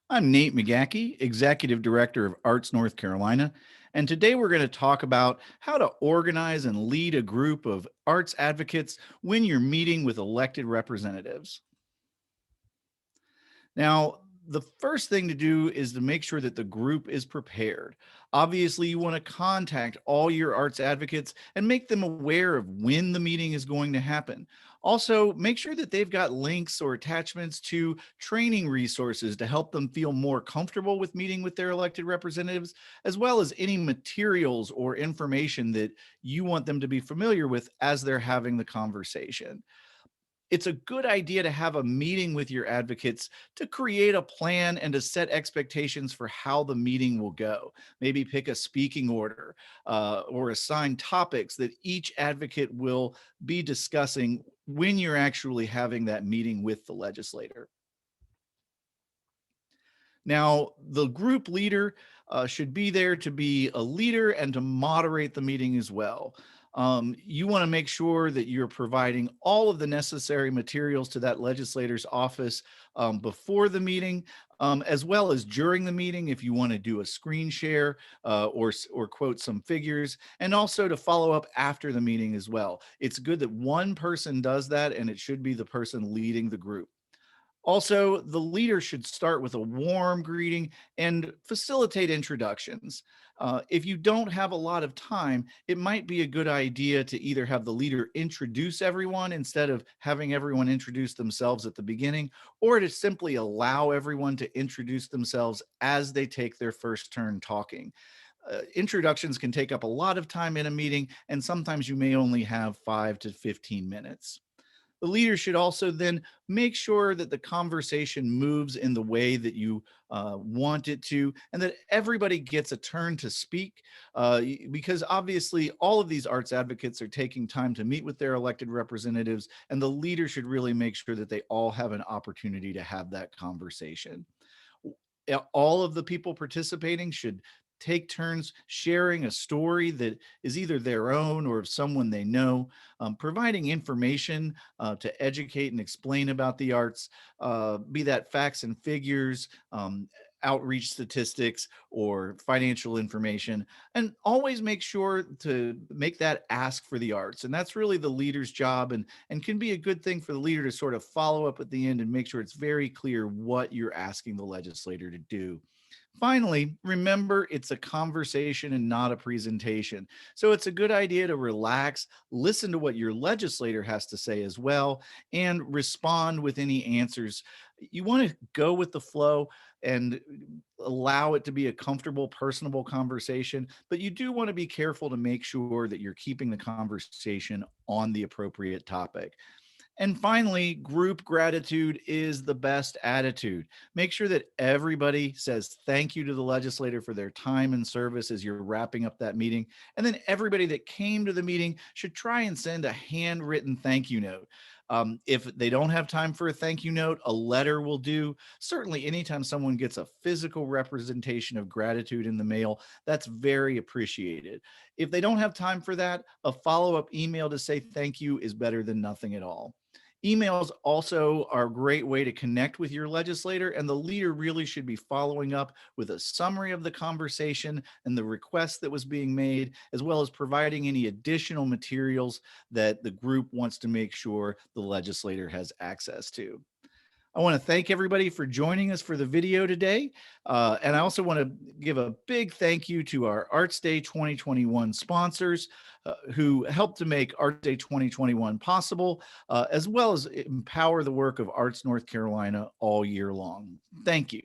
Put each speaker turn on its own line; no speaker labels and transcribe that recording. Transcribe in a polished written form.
I'm Nate McGaha, Executive Director of Arts North Carolina, and today we're going to talk about how to organize and lead a group of arts advocates when you're meeting with elected representatives. Now, the first thing to do is to make sure that the group is prepared. Obviously, you want to contact all your arts advocates and make them aware of when the meeting is going to happen. Also, make sure that they've got links or attachments to training resources to help them feel more comfortable with meeting with their elected representatives, as well as any materials or information that you want them to be familiar with as they're having the conversation. It's a good idea to have a meeting with your advocates to create a plan and to set expectations for how the meeting will go. Maybe pick a speaking order or assign topics that each advocate will be discussing when you're actually having that meeting with the legislator. Now, the group leader should be there to be a leader and to moderate the meeting as well. You want to make sure that you're providing all of the necessary materials to that legislator's office before the meeting, as well as during the meeting if you want to do a screen share or quote some figures, and also to follow up after the meeting as well. It's good that one person does that, and it should be the person leading the group. Also, the leader should start with a warm greeting and facilitate introductions. If you don't have a lot of time, it might be a good idea to either have the leader introduce everyone instead of having everyone introduce themselves at the beginning, or to simply allow everyone to introduce themselves as they take their first turn talking. Introductions can take up a lot of time in a meeting, and sometimes you may only have 5 to 15 minutes. The leader should also then make sure that the conversation moves in the way that you want it to, and that everybody gets a turn to speak. Because obviously, all of these arts advocates are taking time to meet with their elected representatives, and the leader should really make sure that they all have an opportunity to have that conversation. All of the people participating should take turns sharing a story that is either their own or of someone they know, providing information to educate and explain about the arts, be that facts and figures, outreach statistics, or financial information. And always make sure to make that ask for the arts. And that's really the leader's job, and can be a good thing for the leader to sort of follow up at the end and make sure it's very clear what you're asking the legislator to do. Finally, remember it's a conversation and not a presentation. So it's a good idea to relax, listen to what your legislator has to say as well, and respond with any answers. You want to go with the flow and allow it to be a comfortable, personable conversation, but you do want to be careful to make sure that you're keeping the conversation on the appropriate topic. And finally, group gratitude is the best attitude. Make sure that everybody says thank you to the legislator for their time and service as you're wrapping up that meeting. And then everybody that came to the meeting should try and send a handwritten thank you note. If they don't have time for a thank you note, a letter will do. Certainly, anytime someone gets a physical representation of gratitude in the mail, that's very appreciated. If they don't have time for that, a follow up email to say thank you is better than nothing at all. Emails also are a great way to connect with your legislator, and the leader really should be following up with a summary of the conversation and the request that was being made, as well as providing any additional materials that the group wants to make sure the legislator has access to. I want to thank everybody for joining us for the video today. And I also want to give a big thank you to our Arts Day 2021 sponsors who helped to make Arts Day 2021 possible, as well as empower the work of Arts North Carolina all year long. Thank you.